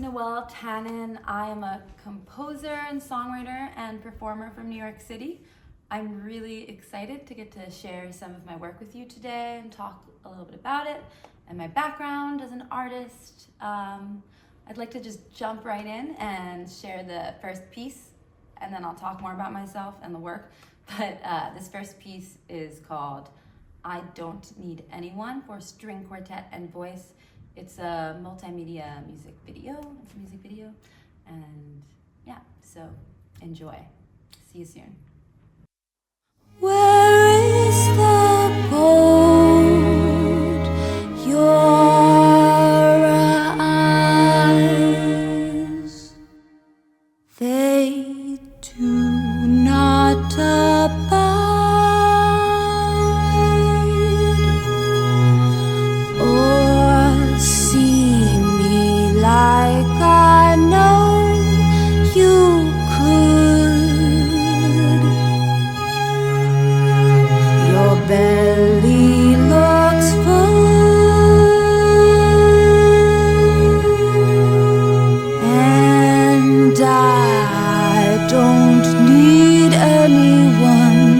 Noelle Tannen. I am a composer and songwriter and performer from New York City. I'm really excited to get to share some of my work with you today and talk a little bit about it and my background as an artist. I'd like to just jump right in and share the first piece, and then I'll talk more about myself and the work. But this first piece is called I Don't Need Anyone for string quartet and voice. It's a multimedia music video. It's a music video. And yeah, so enjoy. See you soon. Where is the boat? Your eyes, they do not abide, or see me like I know you could. Your belly looks full, and I don't need anyone.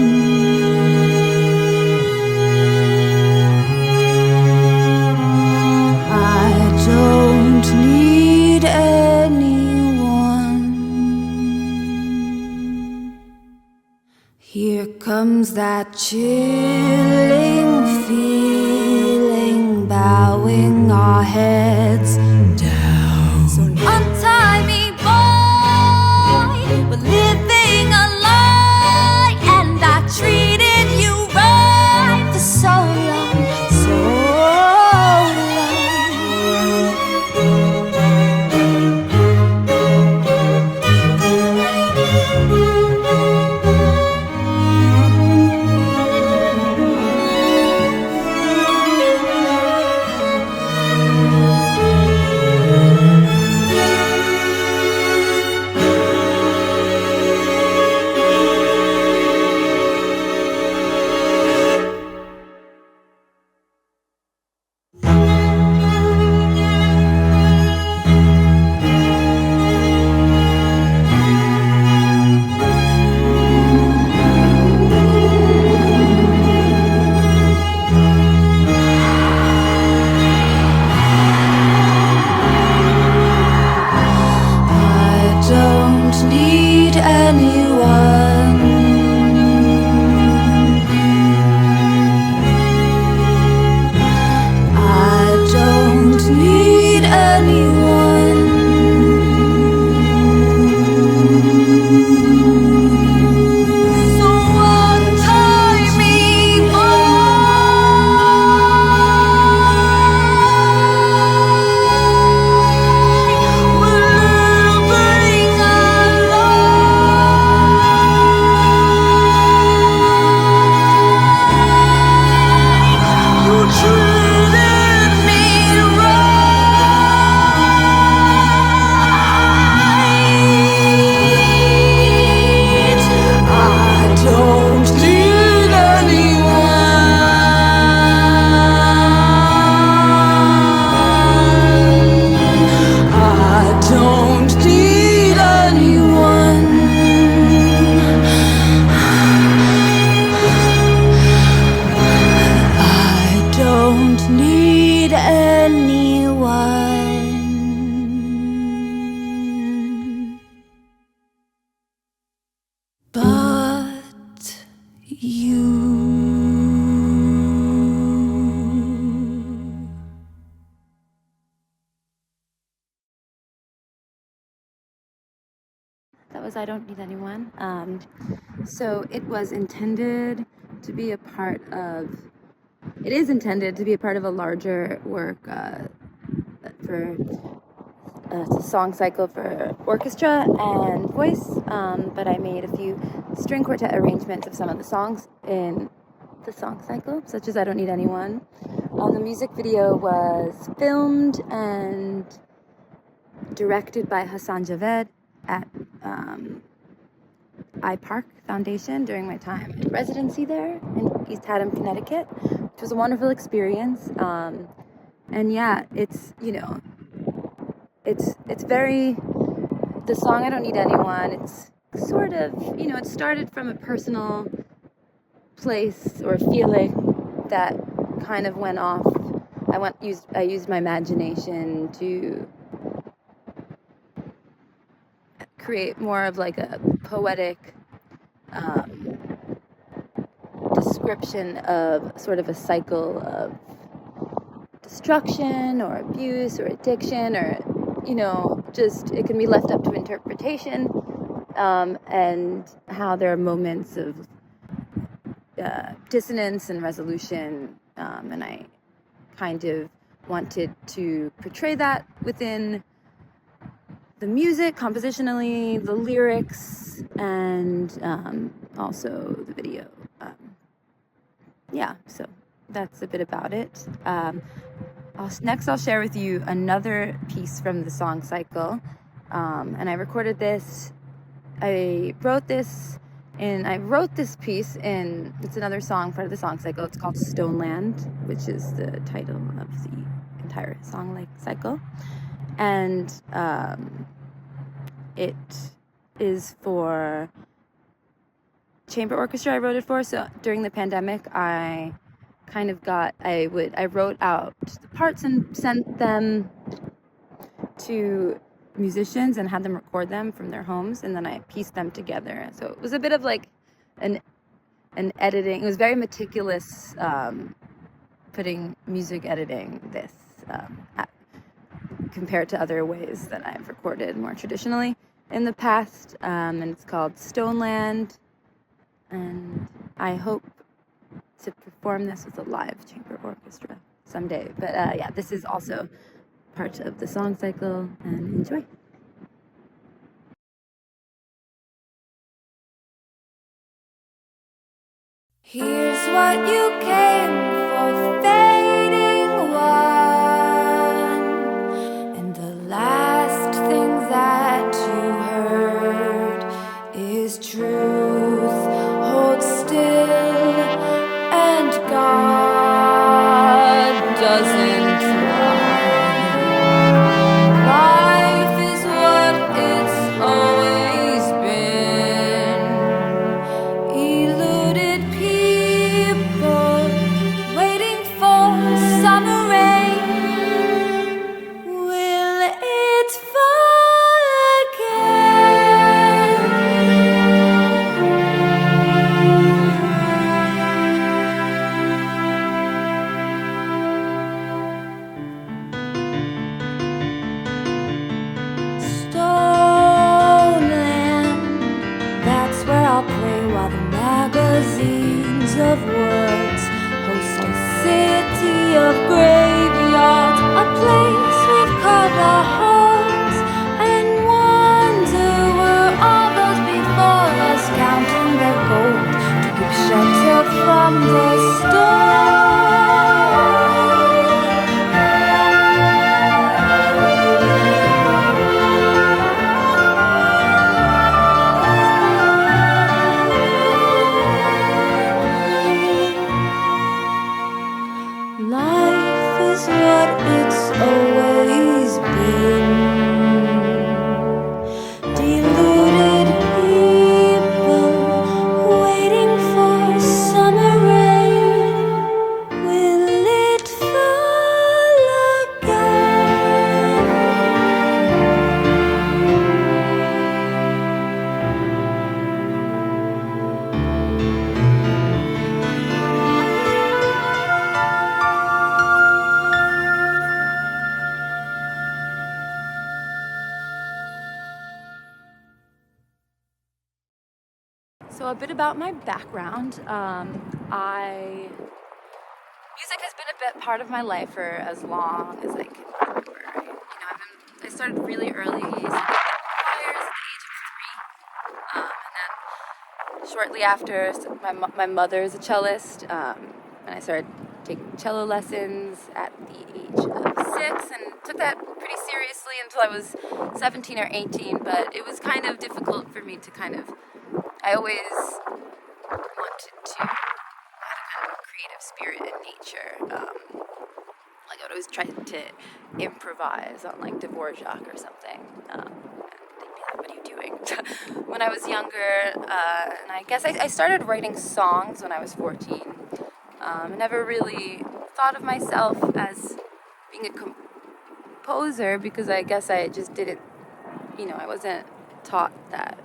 I don't need anyone. Here comes that chilling feeling, bowing our heads down. So untie me, boy, we're living a lie, and I treated you right for so long, so That was I Don't Need Anyone. So it was intended to be a part of, it is intended to be a part of a larger work for a song cycle for orchestra and voice, but I made a few string quartet arrangements of some of the songs in the song cycle, such as I Don't Need Anyone. The music video was filmed and directed by Hassan Javed at iPark Foundation during my time in residency there in East Haddam, Connecticut, which was a wonderful experience. And yeah, it's, you know, it's very, the song I Don't Need Anyone, it's sort of, it started from a personal place or feeling that kind of went off. I used my imagination to create more of like a poetic description of sort of a cycle of destruction or abuse or addiction, or just it can be left up to interpretation, and how there are moments of dissonance and resolution, and I kind of wanted to portray that within the music, compositionally, the lyrics, and also the video. So that's a bit about it. Next, I'll share with you another piece from the song cycle, and I recorded this. I wrote this piece in, it's another song, part of the song cycle. It's called Stoneland, which is the title of the entire song cycle. And it is for chamber orchestra. I wrote it for. So during the pandemic, I wrote out the parts and sent them to musicians and had them record them from their homes, and then I pieced them together. So it was a bit of like an editing. It was very meticulous, putting music editing this compared to other ways that I've recorded more traditionally in the past. And it's called Stoneland, and I hope to perform this with a live chamber orchestra someday. But this is also part of the song cycle, and enjoy. Here's what you came for, fading one, and the last thing that you heard is truth. Hold still, and God doesn't lie. Life is what it's always been. Eluded people waiting for summer rain. Will it fall again? Stoneland, that's where I'll play while the magazines of words host a city of graveyards, a place we've carved our homes, and wonder were all those before us counting their gold to keep shelter from the storm. Life is what it's always been. Deluded people waiting for summer rain. Will it fall again? So a bit about my background. Music has been a bit part of my life for as long as I can remember. I started really early, singing in choirs at the age of 3, and then shortly after, my mother is a cellist, and I started taking cello lessons at the age of 6, and took that pretty seriously until I was 17 or 18. But it was kind of difficult for me to I always wanted to have a kind of creative spirit in nature. I would always try to improvise on like Dvorak or something. And they'd be like, "What are you doing?" When I was younger, and I guess I started writing songs when I was 14. I never really thought of myself as being a composer because I guess I just didn't, I wasn't taught that.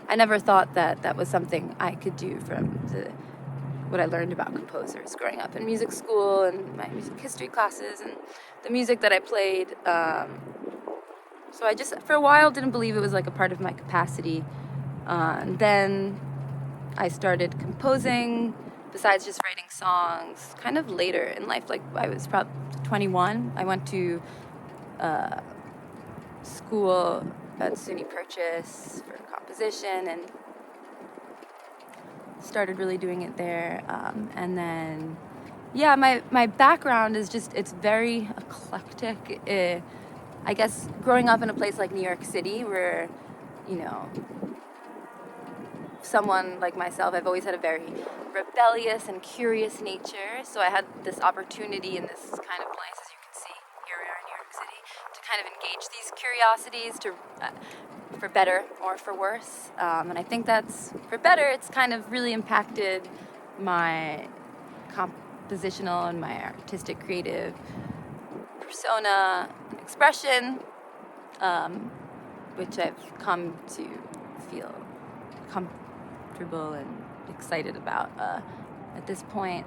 I never thought that that was something I could do from what I learned about composers growing up in music school and my music history classes and the music that I played. So I just, for a while, didn't believe it was like a part of my capacity. And then I started composing, besides just writing songs, kind of later in life. Like I was probably 21. I went to school at SUNY Purchase for composition and started really doing it there. And then, yeah, my background is just, it's very eclectic. I guess growing up in a place like New York City where, someone like myself, I've always had a very rebellious and curious nature. So I had this opportunity in this kind of place, as you can see, here we are in New York City, to kind of engage these curiosities for better or for worse. And I think that's, for better, it's kind of really impacted my compositional and my artistic creative persona and expression, which I've come to feel comfortable and excited about at this point.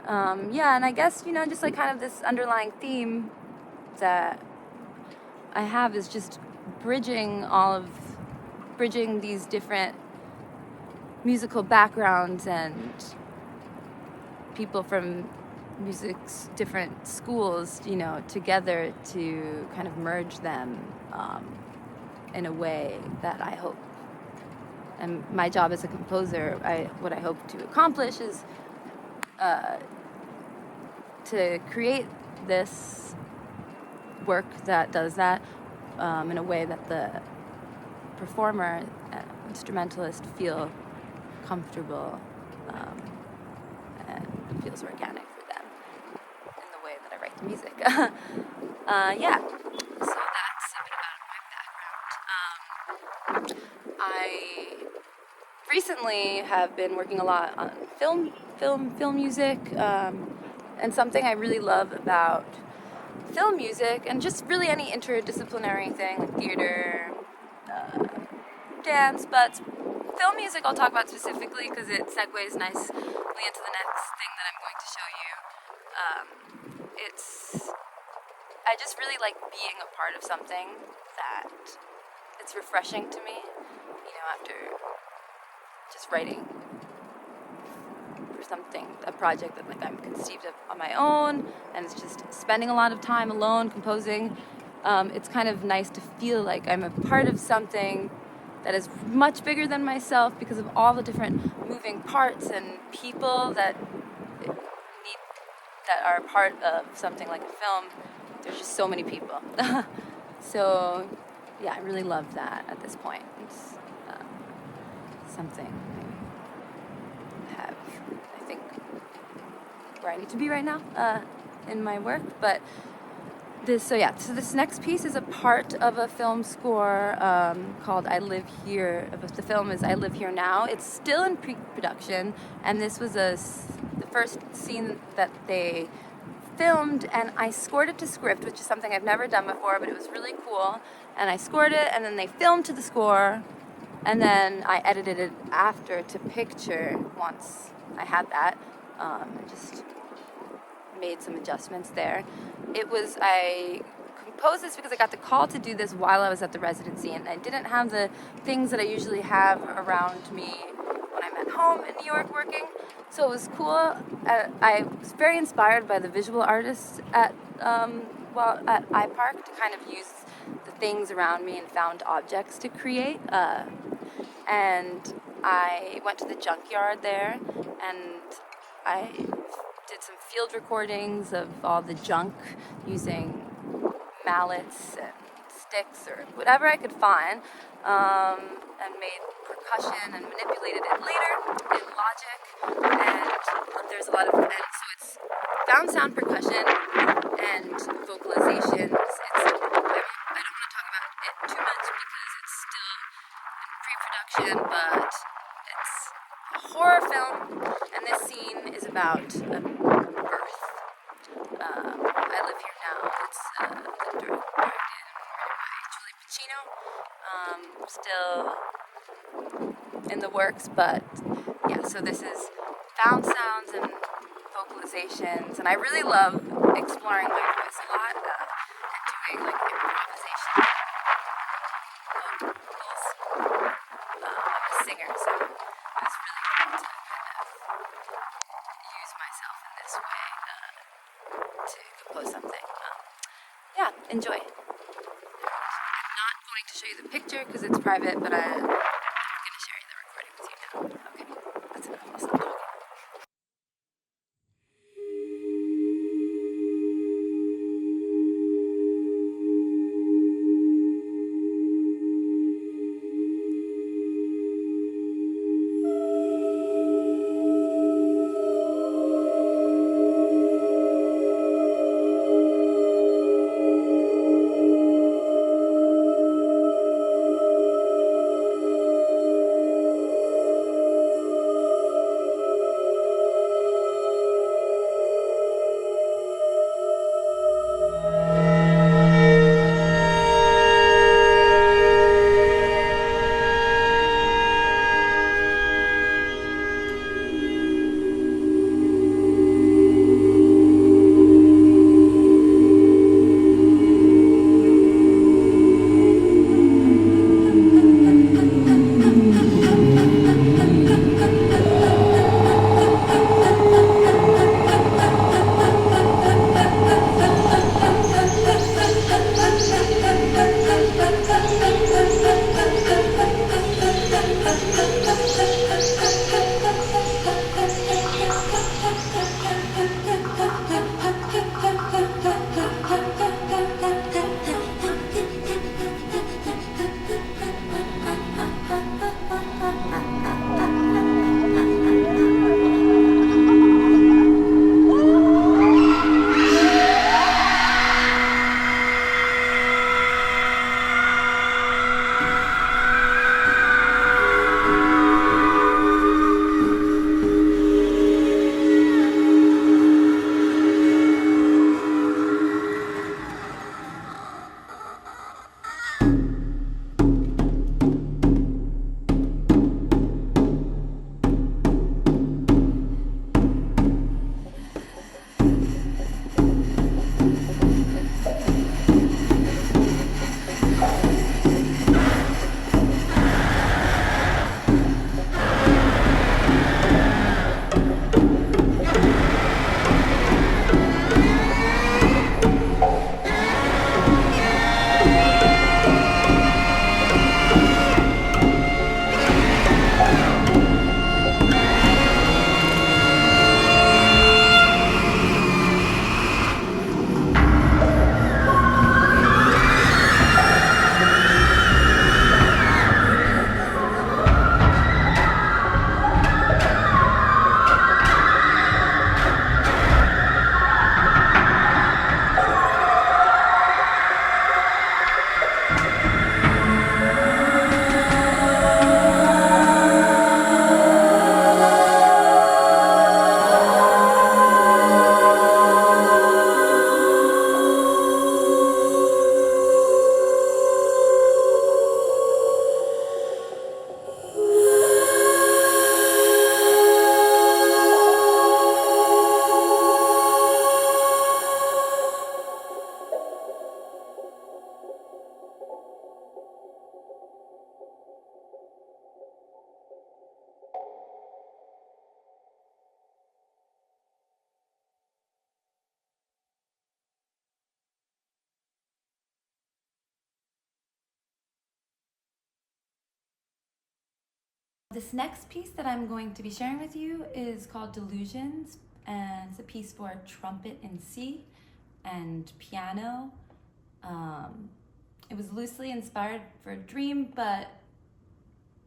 Yeah, and I guess, just like kind of this underlying theme that I have is just bridging these different musical backgrounds and people from music's different schools, together to kind of merge them in a way that I hope, and my job as a composer, what I hope to accomplish is to create this work that does that in a way that the performer, instrumentalist feel comfortable and feels organic for them in the way that I write the music. Yeah, so that's a bit about my background. I recently have been working a lot on film music, and something I really love about film music, and just really any interdisciplinary thing like theater, dance, but film music I'll talk about specifically because it segues nicely into the next thing that I'm going to show you. I just really like being a part of something that it's refreshing to me, after just writing for something, a project that I'm conceived of on my own, and it's just spending a lot of time alone composing. It's kind of nice to feel like I'm a part of something that is much bigger than myself because of all the different moving parts and people that are part of something like a film. There's just so many people. So, yeah, I really love that at this point. It's something I think, where I need to be right now in my work. But so this next piece is a part of a film score called I Live Here. The film is I Live Here Now. It's still in pre-production, and this was the first scene that they filmed, and I scored it to script, which is something I've never done before, but it was really cool. And I scored it, and then they filmed to the score, and then I edited it after to picture once I had that. And just made some adjustments there. I composed this because I got the call to do this while I was at the residency, and I didn't have the things that I usually have around me when I'm at home in New York working. So it was cool. I was very inspired by the visual artists at iPark to kind of use the things around me and found objects to create. And I went to the junkyard there, and I did some field recordings of all the junk using mallets and sticks or whatever I could find, and made percussion and manipulated it later in Logic. And there's a lot of, and so it's found sound percussion and vocalizations. I don't want to talk about it too much because it's still in pre-production, but it's a horror film, and this scene is about a birth. I Live Here Now. It's directed by Julie Pacino. Still in the works, but yeah, so this is found sounds and vocalizations, and I really love exploring my voice a lot and doing like improvisation vocals. I'm a singer, so it's really fun to kind of use myself in this way to compose something. Yeah, enjoy. I'm not going to show you the picture because it's private, but I'm going to share the recording with you now. Okay, that's enough. I'll stop talking. This next piece that I'm going to be sharing with you is called Delusions, and it's a piece for trumpet in C and piano. It was loosely inspired for a dream, but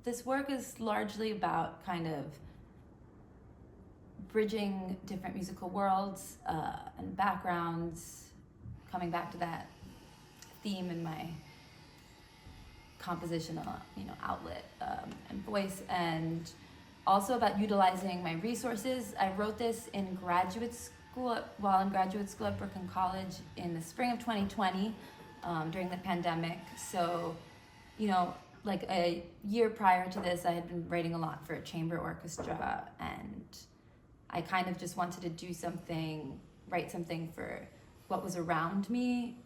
this work is largely about kind of bridging different musical worlds and backgrounds, coming back to that theme in my compositional, outlet and voice, and also about utilizing my resources. I wrote this in graduate school, while in graduate school at Brooklyn College in the spring of 2020 during the pandemic. So, like a year prior to this, I had been writing a lot for a chamber orchestra, and I kind of just wanted to write something for what was around me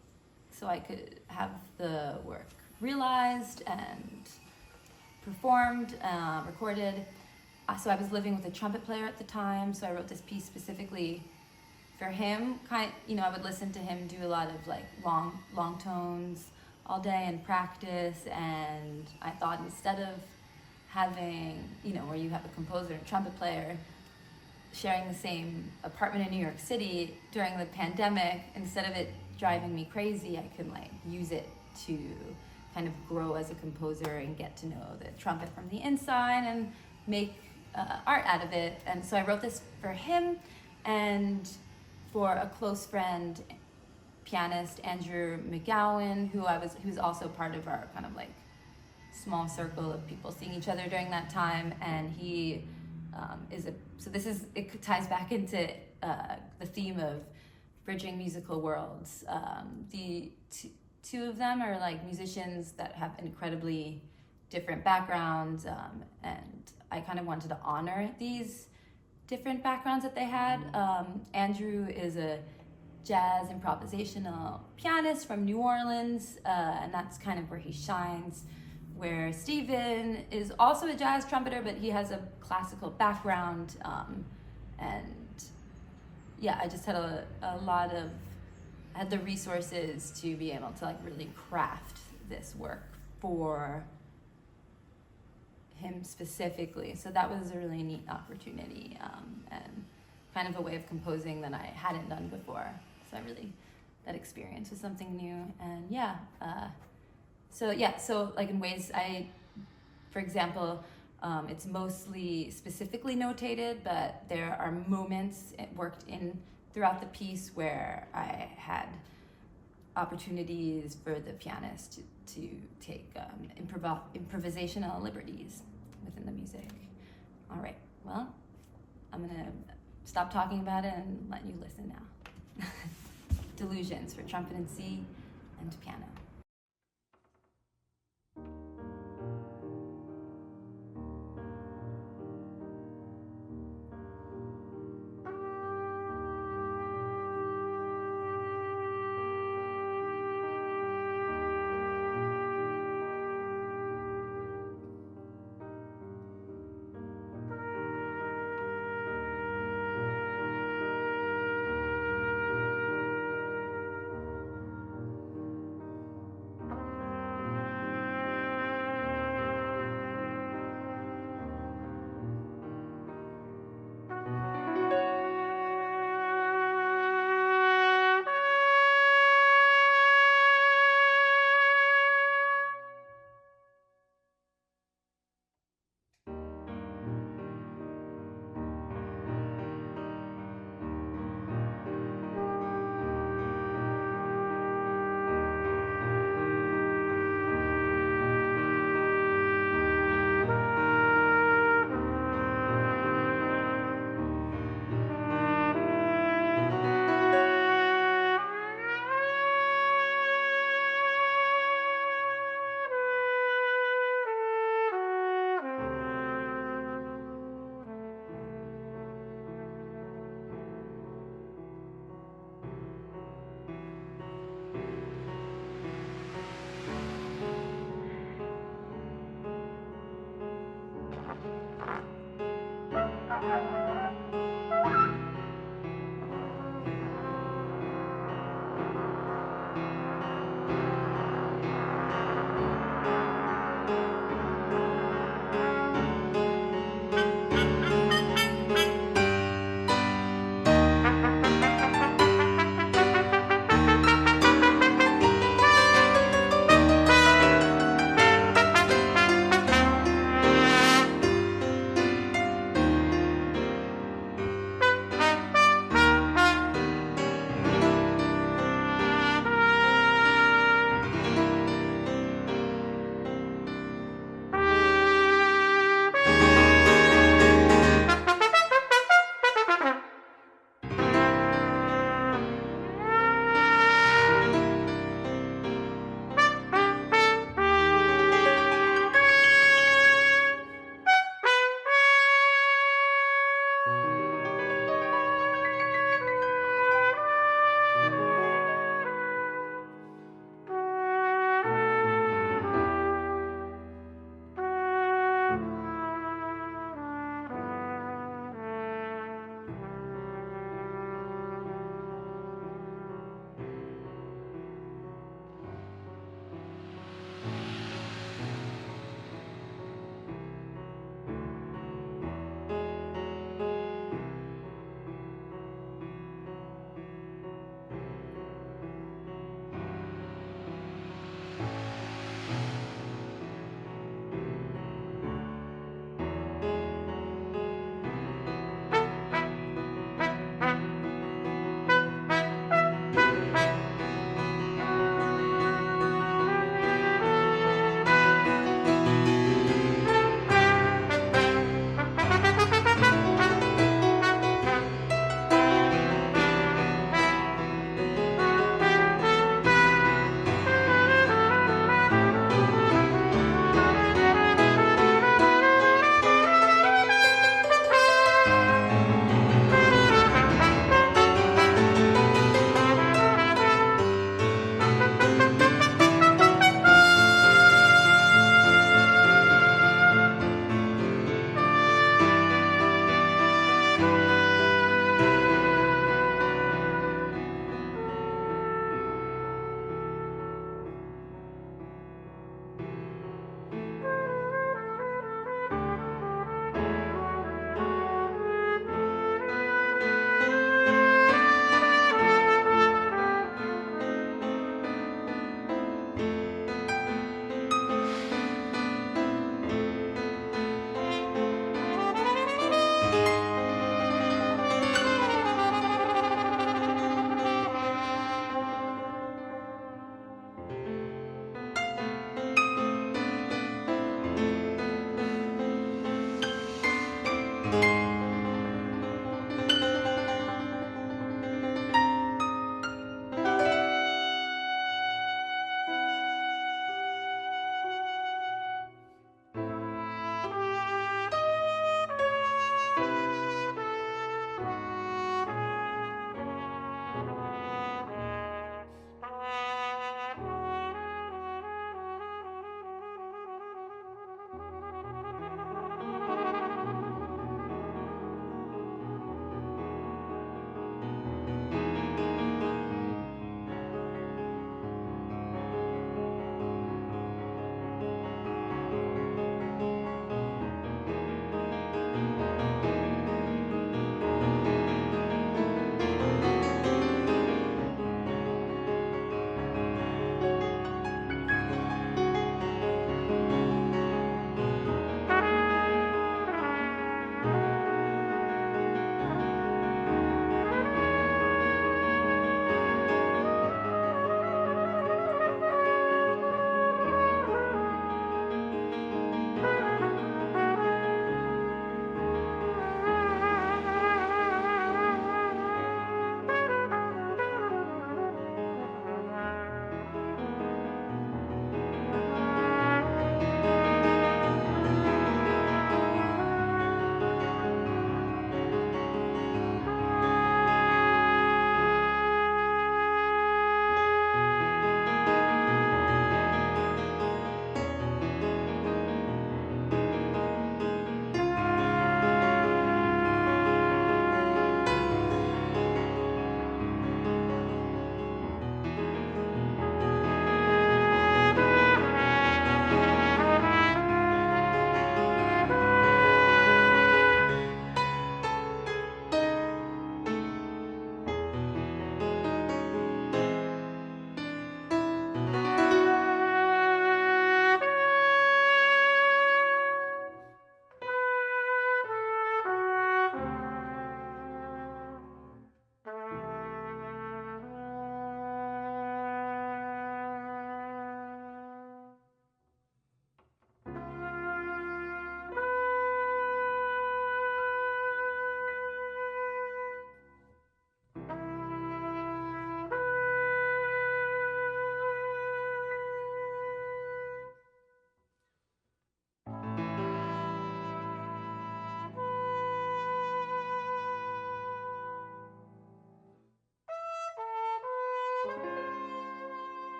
so I could have the work realized and performed, recorded. So I was living with a trumpet player at the time, so I wrote this piece specifically for him. I would listen to him do a lot of like long tones all day and practice, and I thought instead of having, where you have a composer and a trumpet player sharing the same apartment in New York City during the pandemic, instead of it driving me crazy, I could like use it to kind of grow as a composer and get to know the trumpet from the inside and make art out of it. And so I wrote this for him and for a close friend, pianist Andrew McGowan, who's also part of our kind of like small circle of people seeing each other during that time. And he it ties back into the theme of bridging musical worlds. The two of them are like musicians that have incredibly different backgrounds, and I kind of wanted to honor these different backgrounds that they had. Andrew is a jazz improvisational pianist from New Orleans, and that's kind of where he shines. Where Stephen is also a jazz trumpeter, but he has a classical background, and I just had had the resources to be able to like really craft this work for him specifically. So that was a really neat opportunity, and kind of a way of composing that I hadn't done before. So that experience was something new. And so like in ways for example, it's mostly specifically notated, but there are moments worked in throughout the piece where I had opportunities for the pianist to take improvisational liberties within the music. All right, well, I'm gonna stop talking about it and let you listen now. Delusions for trumpet and C and piano.